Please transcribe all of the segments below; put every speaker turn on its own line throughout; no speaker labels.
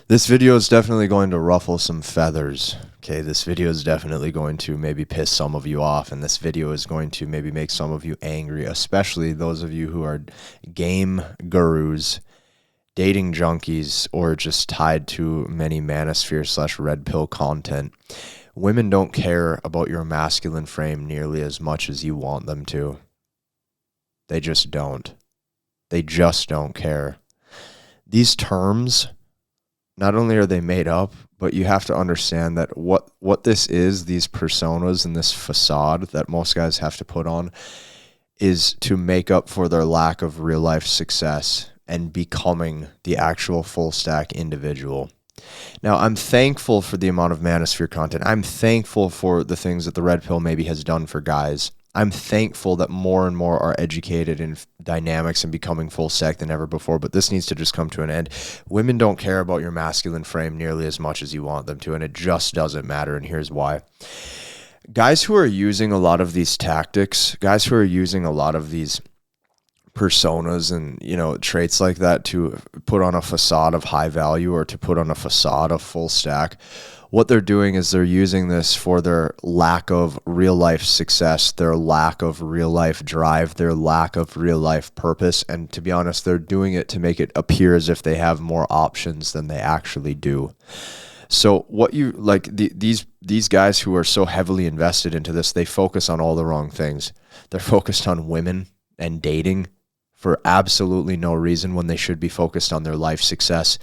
This video is definitely going to ruffle some feathers. Okay, this video is definitely going to maybe piss some of you off, and this video is going to maybe make some of you angry, especially those of you who are game gurus, dating junkies, or just tied to many manosphere / red pill content. Women don't care about your masculine frame nearly as much as you want them to. They just don't. They just don't care. These terms, not only are they made up, but you have to understand that what this is, these personas and this facade that most guys have to put on, is to make up for their lack of real life success and becoming the actual full stack individual. Now, I'm thankful for the amount of manosphere content. I'm thankful for the things that the red pill maybe has done for guys. I'm thankful that more and more are educated in dynamics and becoming full stack than ever before, but this needs to just come to an end. Women don't care about your masculine frame nearly as much as you want them to, and it just doesn't matter, and here's why. Guys who are using a lot of these tactics, guys who are using a lot of these personas and, traits like that to put on a facade of high value or to put on a facade of full stack, what they're doing is they're using this for their lack of real life success, their lack of real life drive, their lack of real life purpose. And to be honest, they're doing it to make it appear as if they have more options than they actually do. So what you like, these guys who are so heavily invested into this, they focus on all the wrong things. They're focused on women and dating for absolutely no reason when they should be focused on their life success.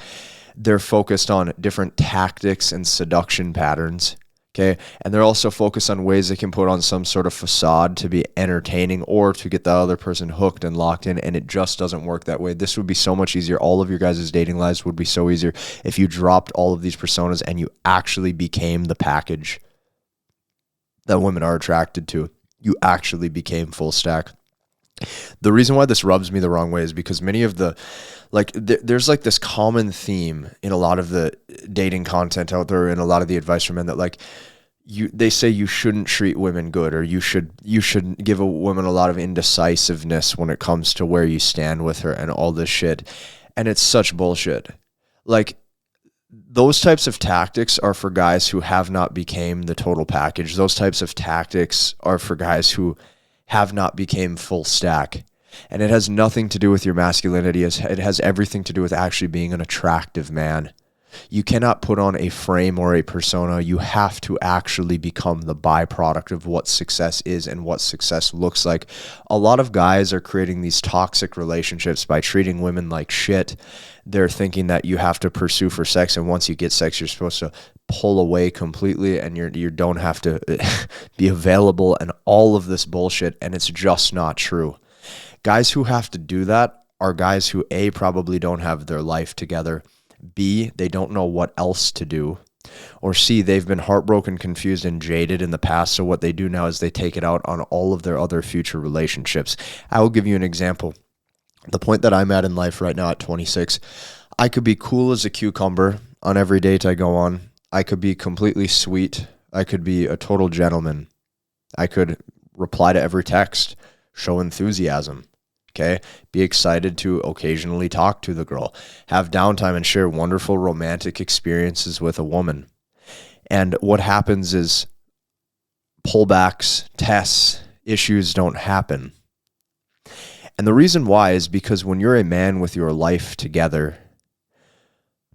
They're focused on different tactics and seduction patterns, okay? And they're also focused on ways they can put on some sort of facade to be entertaining or to get the other person hooked and locked in, and it just doesn't work that way. This would be so much easier. All of your guys' dating lives would be so easier if you dropped all of these personas and you actually became the package that women are attracted to. You actually became full stack. The reason why this rubs me the wrong way is because many of the, there's this common theme in a lot of the dating content out there and a lot of the advice from men that they say you shouldn't treat women good, or you should give a woman a lot of indecisiveness when it comes to where you stand with her and all this shit. And it's such bullshit. Those types of tactics are for guys who have not became the total package. Those types of tactics are for guys who have not became full stack. And it has nothing to do with your masculinity. It has everything to do with actually being an attractive man. You cannot put on a frame or a persona. You have to actually become the byproduct of what success is and what success looks like. A lot of guys are creating these toxic relationships by treating women like shit. They're thinking that you have to pursue for sex, and once you get sex, you're supposed to pull away completely, and you don't have to be available, and all of this bullshit, and it's just not true. Guys who have to do that are guys who, A, probably don't have their life together, B, they don't know what else to do, or C, they've been heartbroken, confused, and jaded in the past, so what they do now is they take it out on all of their other future relationships. I will give you an example. The point that I'm at in life right now at 26, I could be cool as a cucumber on every date I go on. I could be completely sweet. I could be a total gentleman. I could reply to every text, show enthusiasm. Okay, be excited to occasionally talk to the girl, have downtime and share wonderful romantic experiences with a woman. And what happens is pullbacks, tests, issues don't happen. And the reason why is because when you're a man with your life together,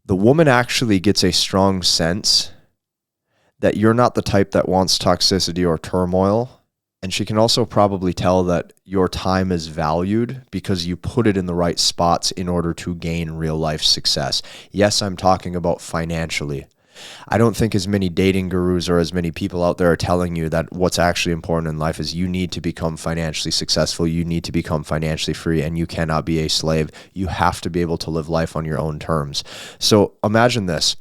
the woman actually gets a strong sense that you're not the type that wants toxicity or turmoil. And she can also probably tell that your time is valued because you put it in the right spots in order to gain real life success. Yes, I'm talking about financially. I don't think as many dating gurus or as many people out there are telling you that what's actually important in life is you need to become financially successful, you need to become financially free, and you cannot be a slave. You have to be able to live life on your own terms. So imagine this.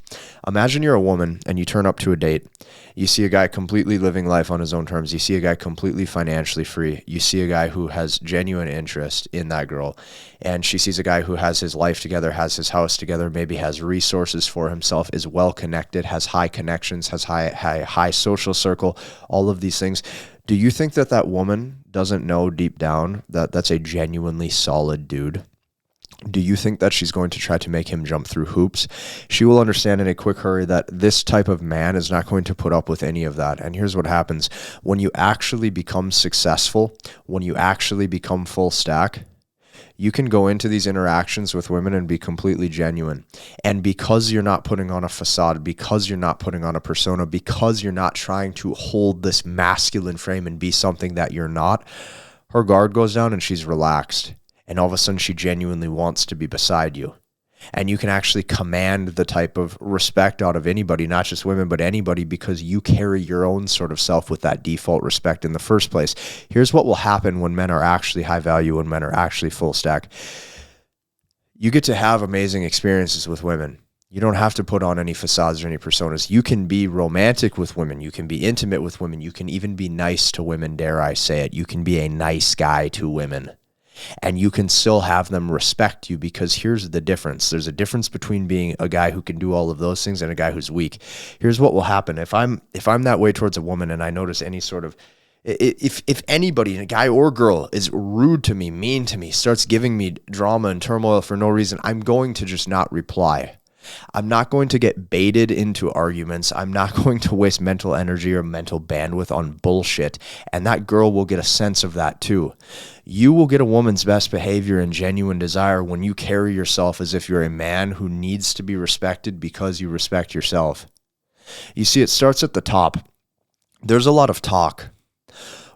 Imagine you're a woman and you turn up to a date. You see a guy completely living life on his own terms. You see a guy completely financially free. You see a guy who has genuine interest in that girl. And she sees a guy who has his life together, has his house together, maybe has resources for himself, is well connected, has high connections, has high social circle, all of these things. Do you think that woman doesn't know deep down that that's a genuinely solid dude? Do you think that she's going to try to make him jump through hoops? She will understand in a quick hurry that this type of man is not going to put up with any of that. And here's what happens. When you actually become successful, when you actually become full stack, you can go into these interactions with women and be completely genuine. And because you're not putting on a facade, because you're not putting on a persona, because you're not trying to hold this masculine frame and be something that you're not, her guard goes down and she's relaxed. And all of a sudden she genuinely wants to be beside you. And you can actually command the type of respect out of anybody, not just women, but anybody, because you carry your own sort of self with that default respect in the first place. Here's what will happen when men are actually high value, when men are actually full stack. You get to have amazing experiences with women. You don't have to put on any facades or any personas. You can be romantic with women. You can be intimate with women. You can even be nice to women, dare I say it. You can be a nice guy to women. And you can still have them respect you, because here's the difference. There's a difference between being a guy who can do all of those things and a guy who's weak. Here's what will happen. If I'm that way towards a woman and I notice any sort of, if anybody, a guy or girl, is rude to me, mean to me, starts giving me drama and turmoil for no reason, I'm going to just not reply. I'm not going to get baited into arguments. I'm not going to waste mental energy or mental bandwidth on bullshit. And that girl will get a sense of that too. You will get a woman's best behavior and genuine desire when you carry yourself as if you're a man who needs to be respected because you respect yourself. You see, it starts at the top. There's a lot of talk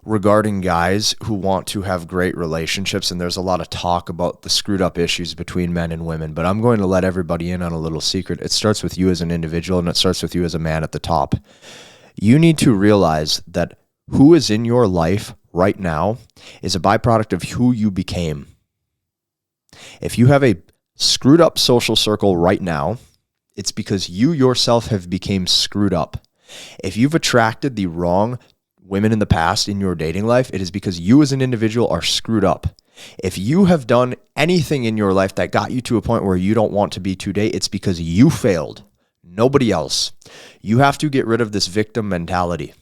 regarding guys who want to have great relationships, and there's a lot of talk about the screwed up issues between men and women, but I'm going to let everybody in on a little secret. It starts with you as an individual, and it starts with you as a man at the top. You need to realize that who is in your life right now is a byproduct of who you became. If you have a screwed up social circle right now, it's because you yourself have become screwed up. If you've attracted the wrong women in the past in your dating life, it is because you as an individual are screwed up. If you have done anything in your life that got you to a point where you don't want to be today, it's because you failed, nobody else. You have to get rid of this victim mentality.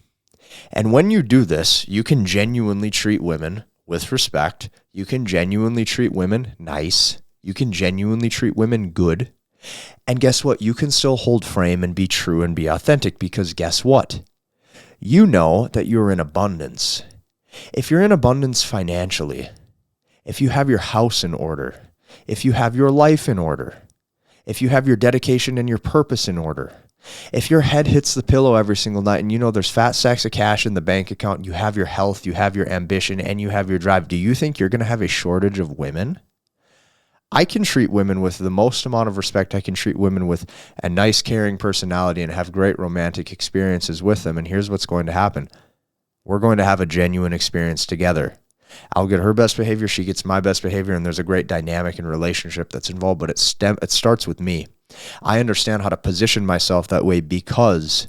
And when you do this, you can genuinely treat women with respect. You can genuinely treat women nice. You can genuinely treat women good. And guess what? You can still hold frame and be true and be authentic, because guess what? You know that you're in abundance. If you're in abundance financially, if you have your house in order, if you have your life in order, if you have your dedication and your purpose in order, if your head hits the pillow every single night and you know there's fat stacks of cash in the bank account, you have your health, you have your ambition, and you have your drive, do you think you're going to have a shortage of women? I can treat women with the most amount of respect. I can treat women with a nice, caring personality and have great romantic experiences with them. And here's what's going to happen. We're going to have a genuine experience together. I'll get her best behavior. She gets my best behavior. And there's a great dynamic and relationship that's involved. But it starts with me. I understand how to position myself that way because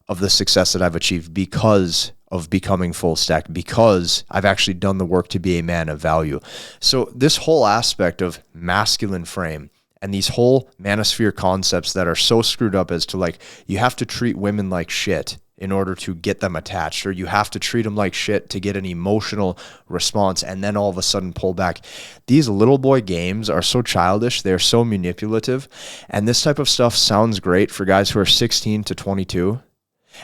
of the success that I've achieved, because of becoming full stack, because I've actually done the work to be a man of value. So this whole aspect of masculine frame and these whole manosphere concepts that are so screwed up as to, like, you have to treat women like shit in order to get them attached, or you have to treat them like shit to get an emotional response and then all of a sudden pull back. These little boy games are so childish. They're so manipulative. And this type of stuff sounds great for guys who are 16 to 22.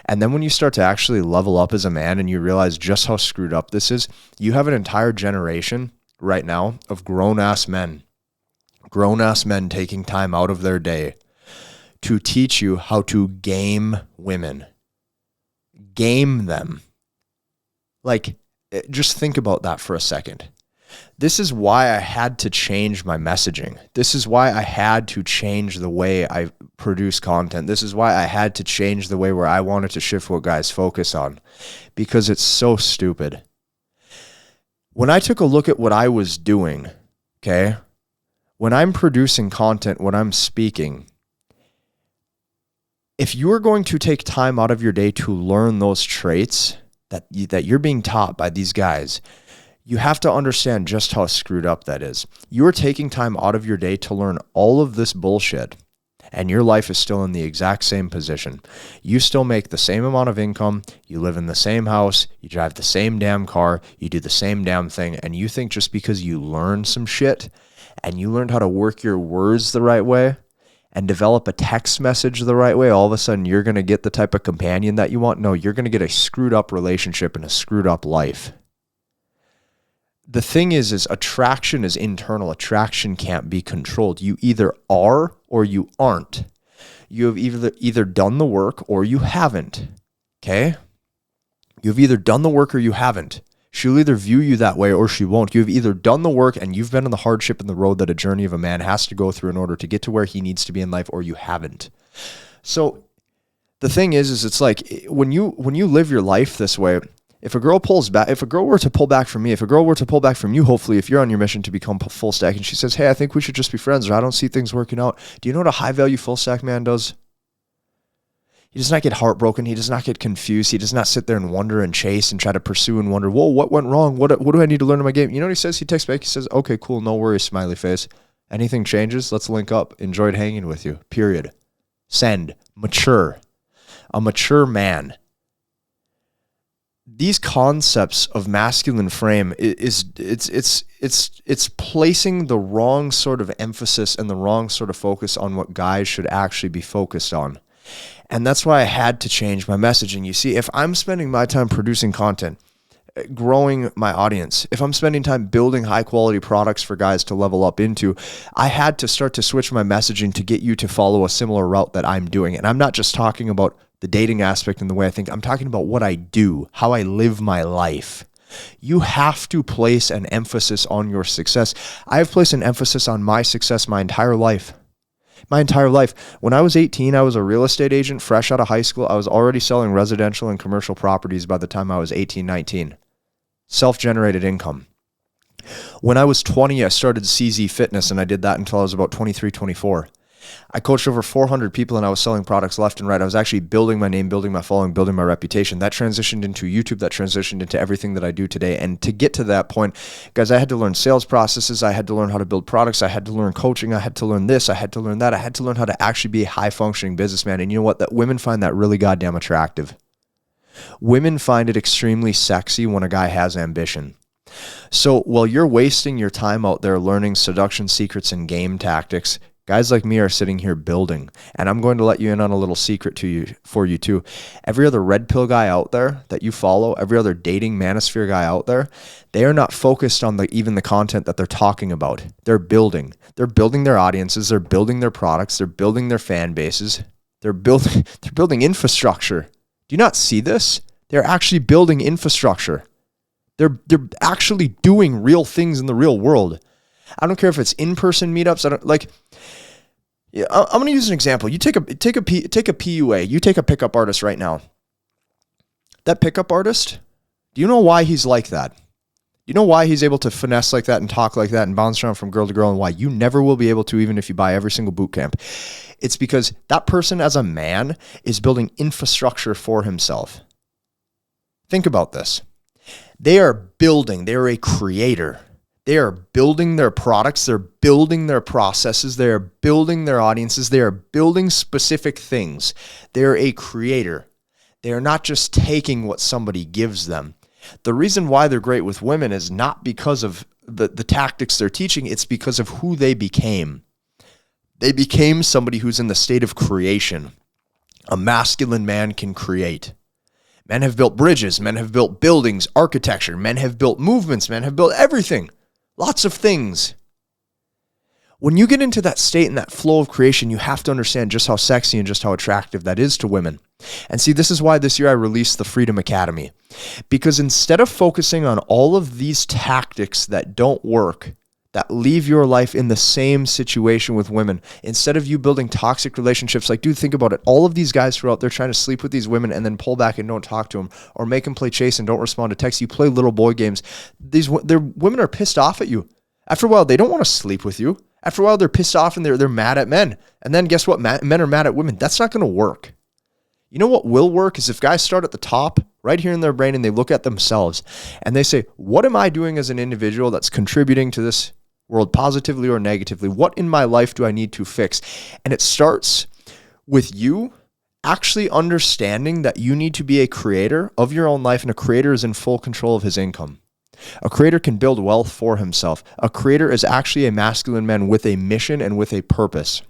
And then when you start to actually level up as a man and you realize just how screwed up this is, you have an entire generation right now of grown-ass men taking time out of their day to teach you how to game women. Game them. Like, just think about that for a second. This is why I had to change my messaging. This is why I had to change the way I produce content. This is why I had to change the way where I wanted to shift what guys focus on, because it's so stupid. When I took a look at what I was doing, okay, when I'm producing content, when I'm speaking, if you're going to take time out of your day to learn those traits that you're being taught by these guys, you have to understand just how screwed up that is. You're taking time out of your day to learn all of this bullshit, and your life is still in the exact same position. You still make the same amount of income, you live in the same house, you drive the same damn car, you do the same damn thing, and you think just because you learn some shit and you learned how to work your words the right way and develop a text message the right way, all of a sudden you're going to get the type of companion that you want? No, you're going to get a screwed up relationship and a screwed up life. The thing is attraction is internal. Attraction can't be controlled. You either are or you aren't. You have either done the work or you haven't. Okay? You've either done the work or you haven't. She'll either view you that way or she won't. You've either done the work and you've been on the hardship and the road that a journey of a man has to go through in order to get to where he needs to be in life, or you haven't. So the thing is it's like when you live your life this way, if a girl were to pull back from me, if a girl were to pull back from you, hopefully, if you're on your mission to become full stack and she says, hey, I think we should just be friends, or I don't see things working out. Do you know what a high value full stack man does? He does not get heartbroken. He does not get confused. He does not sit there and wonder and chase and try to pursue and wonder, whoa, what went wrong? What do I need to learn in my game? You know what he says? He texts back. He says, okay, cool. No worries, smiley face. Anything changes, let's link up. Enjoyed hanging with you. Period. Send. Mature. A mature man. These concepts of masculine frame it's placing the wrong sort of emphasis and the wrong sort of focus on what guys should actually be focused on. And that's why I had to change my messaging. You see, if I'm spending my time producing content, growing my audience, if I'm spending time building high quality products for guys to level up into, I had to start to switch my messaging to get you to follow a similar route that I'm doing. And I'm not just talking about the dating aspect and the way I think. I'm talking about what I do, how I live my life. You have to place an emphasis on your success. I have placed an emphasis on my success my entire life. My entire life. When I was 18, I was a real estate agent fresh out of high school. I was already selling residential and commercial properties by the time I was 18, 19. Self-generated income. When I was 20, I started CZ Fitness, and I did that until I was about 23, 24. I coached over 400 people, and I was selling products left and right. I was actually building my name, building my following, building my reputation. That transitioned into YouTube. That transitioned into everything that I do today. And to get to that point, guys, I had to learn sales processes. I had to learn how to build products. I had to learn coaching. I had to learn this. I had to learn that. I had to learn how to actually be a high-functioning businessman. And you know what? That women find that really goddamn attractive. Women find it extremely sexy when a guy has ambition. So while you're wasting your time out there learning seduction secrets and game tactics, guys like me are sitting here building. And I'm going to let you in on a little secret for you too. Every other red pill guy out there that you follow, every other dating manosphere guy out there, they are not focused on even the content that they're talking about. They're building. They're building their audiences. They're building their products. They're building their fan bases. They're building infrastructure. Do you not see this? They're actually building infrastructure. They're actually doing real things in the real world. I don't care if it's in-person meetups. I'm going to use an example. You take a PUA. You take a pickup artist right now. That pickup artist, do you know why he's like that? Do you know why he's able to finesse like that and talk like that and bounce around from girl to girl, and why you never will be able to, even if you buy every single boot camp? It's because that person as a man is building infrastructure for himself. Think about this. They are building. They are a creator. They are building their products. They're building their processes. They are building their audiences. They are building specific things. They're a creator. They are not just taking what somebody gives them. The reason why they're great with women is not because of the tactics they're teaching. It's because of who they became. They became somebody who's in the state of creation. A masculine man can create. Men have built bridges. Men have built buildings, architecture. Men have built movements. Men have built everything. Lots of things. When you get into that state and that flow of creation, you have to understand just how sexy and just how attractive that is to women. And see, this is why this year I released the Freedom Academy. Because instead of focusing on all of these tactics that don't work, that leave your life in the same situation with women, instead of you building toxic relationships, like, dude, think about it. All of these guys who are out there trying to sleep with these women and then pull back and don't talk to them, or make them play chase and don't respond to texts. You play little boy games. Their women are pissed off at you. After a while, they don't want to sleep with you. After a while, they're pissed off and they're mad at men. And then guess what? Men are mad at women. That's not going to work. You know what will work is if guys start at the top, right here in their brain, and they look at themselves and they say, what am I doing as an individual that's contributing to this world positively or negatively? What in my life do I need to fix? And it starts with you actually understanding that you need to be a creator of your own life, and a creator is in full control of his income. A creator can build wealth for himself. A creator is actually a masculine man with a mission and with a purpose.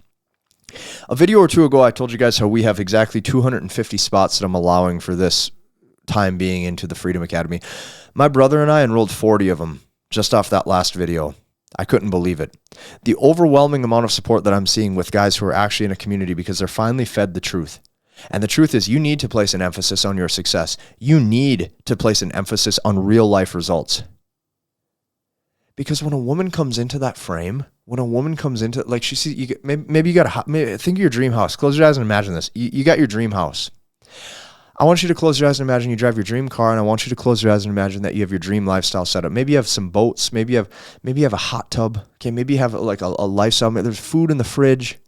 A video or two ago, I told you guys how we have exactly 250 spots that I'm allowing for this time being into the Freedom Academy. My brother and I enrolled 40 of them just off that last video. I couldn't believe it. The overwhelming amount of support that I'm seeing with guys who are actually in a community because they're finally fed the truth. And the truth is, you need to place an emphasis on your success. You need to place an emphasis on real life results. Because when a woman comes into that frame, when a woman comes into, like she sees, maybe you got think of your dream house. Close your eyes and imagine this. You got your dream house. I want you to close your eyes and imagine you drive your dream car, and I want you to close your eyes and imagine that you have your dream lifestyle set up. Maybe you have some boats. Maybe you have a hot tub. Okay, maybe you have like a lifestyle. There's food in the fridge.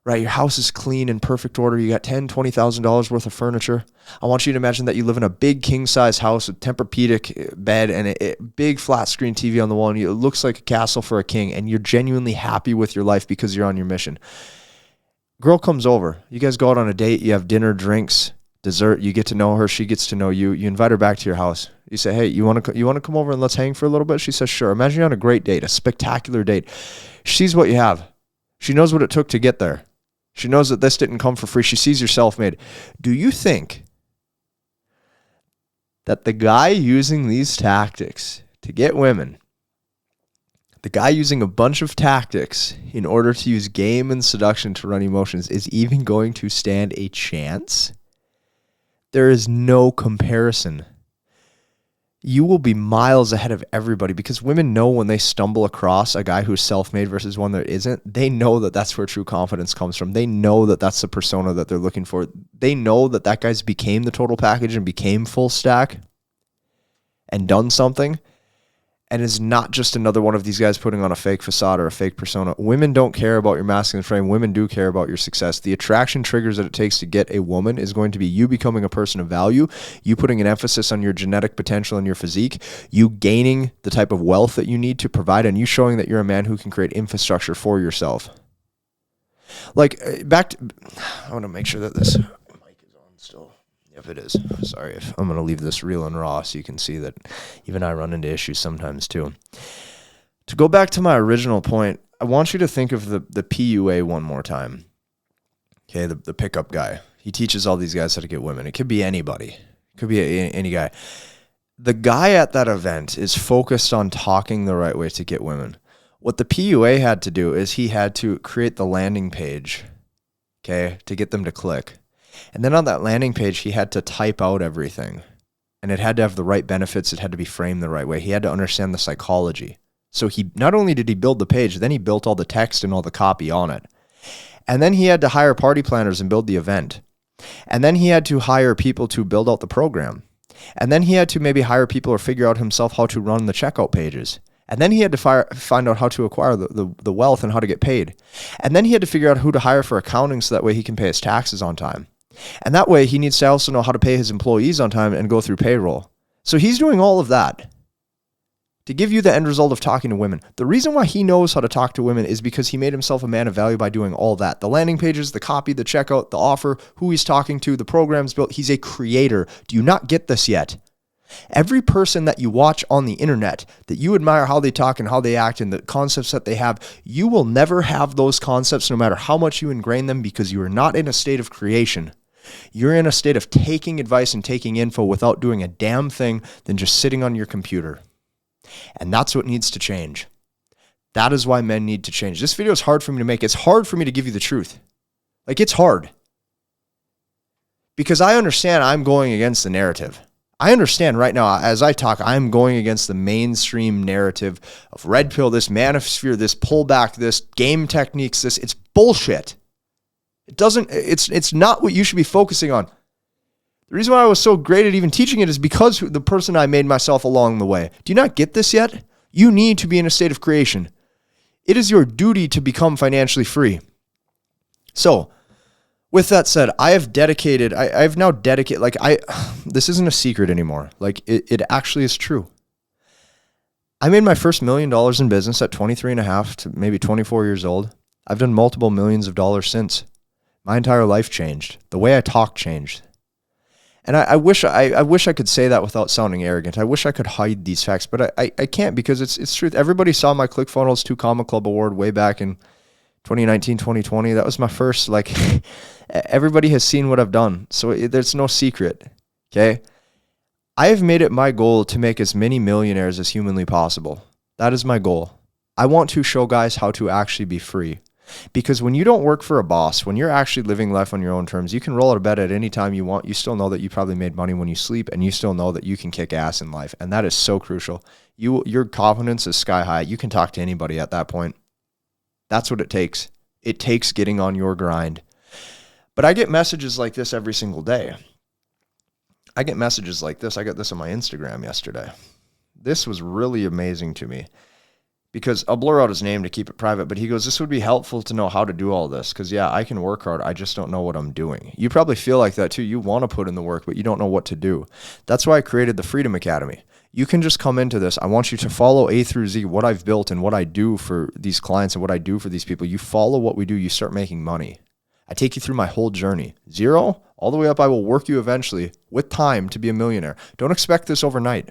Right, your house is clean in perfect order. You got $10,000, $20,000 worth of furniture. I want you to imagine that you live in a big king-size house with Tempur-Pedic bed and a big flat-screen TV on the wall, and it looks like a castle for a king, and you're genuinely happy with your life because you're on your mission. Girl comes over. You guys go out on a date. You have dinner, drinks, dessert. You get to know her. She gets to know you. You invite her back to your house. You say, hey, you want to come over and let's hang for a little bit? She says, sure. Imagine you're on a great date, a spectacular date. She sees what you have. She knows what it took to get there. She knows that this didn't come for free. She sees you're self-made. Do you think that the guy using these tactics to get women, the guy using a bunch of tactics in order to use game and seduction to run emotions, is even going to stand a chance? There is no comparison. You will be miles ahead of everybody because women know when they stumble across a guy who's self-made versus one that isn't, they know that that's where true confidence comes from. They know that that's the persona that they're looking for. They know that that guy's became the total package and became full stack and done something, and is not just another one of these guys putting on a fake facade or a fake persona. Women don't care about your masculine frame. Women do care about your success. The attraction triggers that it takes to get a woman is going to be you becoming a person of value, you putting an emphasis on your genetic potential and your physique, you gaining the type of wealth that you need to provide, and you showing that you're a man who can create infrastructure for yourself. Like, I want to make sure that this mic is on still. If it is, sorry, if I'm going to leave this real and raw so you can see that even I run into issues sometimes too. To go back to my original point, I want you to think of the PUA one more time. Okay, the pickup guy. He teaches all these guys how to get women. It could be anybody. It could be any guy. The guy at that event is focused on talking the right way to get women. What the PUA had to do is he had to create the landing page, okay, to get them to click. And then on that landing page, he had to type out everything. And it had to have the right benefits. It had to be framed the right way. He had to understand the psychology. So he not only did he build the page, then he built all the text and all the copy on it. And then he had to hire party planners and build the event. And then he had to hire people to build out the program. And then he had to maybe hire people or figure out himself how to run the checkout pages. And then he had to find out how to acquire the wealth and how to get paid. And then he had to figure out who to hire for accounting so that way he can pay his taxes on time. And that way he needs to also know how to pay his employees on time and go through payroll. So he's doing all of that to give you the end result of talking to women. The reason why he knows how to talk to women is because he made himself a man of value by doing all that. The landing pages, the copy, the checkout, the offer, who he's talking to, the programs built. He's a creator. Do you not get this yet? Every person that you watch on the internet, that you admire how they talk and how they act and the concepts that they have, you will never have those concepts no matter how much you ingrain them, because you are not in a state of creation. You're in a state of taking advice and taking info without doing a damn thing than just sitting on your computer. And that's what needs to change. That is why men need to change. This video is hard for me to make. It's hard for me to give you the truth. Like, it's hard. Because I understand I'm going against the narrative. I understand right now, as I talk, I'm going against the mainstream narrative of red pill, this manosphere, this pullback, this game techniques, it's bullshit. It's not what you should be focusing on. The reason why I was so great at even teaching it is because the person I made myself along the way. Do you not get this yet? You need to be in a state of creation. It is your duty to become financially free. So, with that said, I've now dedicated, this isn't a secret anymore. Like, it actually is true. I made my first $1 million in business at 23 and a half to maybe 24 years old. I've done multiple millions of dollars since. My entire life changed. The way I talk changed. And I wish I could say that without sounding arrogant. I wish I could hide these facts, but I can't, because it's truth. Everybody saw my ClickFunnels 2 Comma Club award way back in 2019, 2020. That was my first, like, everybody has seen what I've done. So there's no secret. Okay. I have made it my goal to make as many millionaires as humanly possible. That is my goal. I want to show guys how to actually be free. Because when you don't work for a boss, when you're actually living life on your own terms, you can roll out of bed at any time you want. You still know that you probably made money when you sleep, and you still know that you can kick ass in life. And that is so crucial. Your confidence is sky high. You can talk to anybody at that point. That's what it takes. It takes getting on your grind. But I get messages like this every single day. I get messages like this. I got this on my Instagram yesterday. This was really amazing to me, because I'll blur out his name to keep it private, but he goes, this would be helpful to know how to do all this, because, yeah, I can work hard. I just don't know what I'm doing. You probably feel like that too. You want to put in the work, but you don't know what to do. That's why I created the Freedom Academy. You can just come into this. I want you to follow A through Z, what I've built and what I do for these clients and what I do for these people. You follow what we do, you start making money. I take you through my whole journey. 0 all the way up. I will work you eventually with time to be a millionaire. Don't expect this overnight.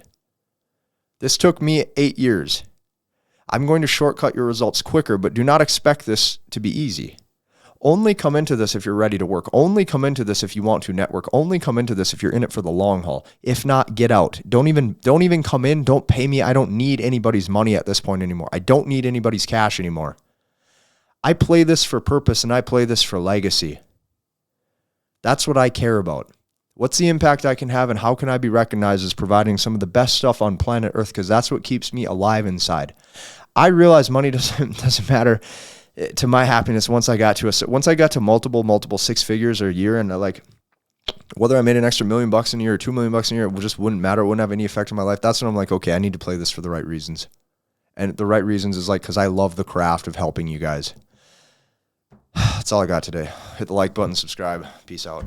This took me 8 years. I'm going to shortcut your results quicker, but do not expect this to be easy. Only come into this if you're ready to work. Only come into this if you want to network. Only come into this if you're in it for the long haul. If not, get out. Don't even come in. Don't pay me. I don't need anybody's money at this point anymore. I don't need anybody's cash anymore. I play this for purpose, and I play this for legacy. That's what I care about. What's the impact I can have, and how can I be recognized as providing some of the best stuff on planet Earth? Because that's what keeps me alive inside. I realize money doesn't matter to my happiness once I got to multiple 6 figures a year, and like, whether I made an extra $1 million in a year or $2 million in a year, it just wouldn't matter. It wouldn't have any effect on my life. That's when I'm like, okay, I need to play this for the right reasons. And the right reasons is like, because I love the craft of helping you guys. That's all I got today. Hit the like button, subscribe. Peace out.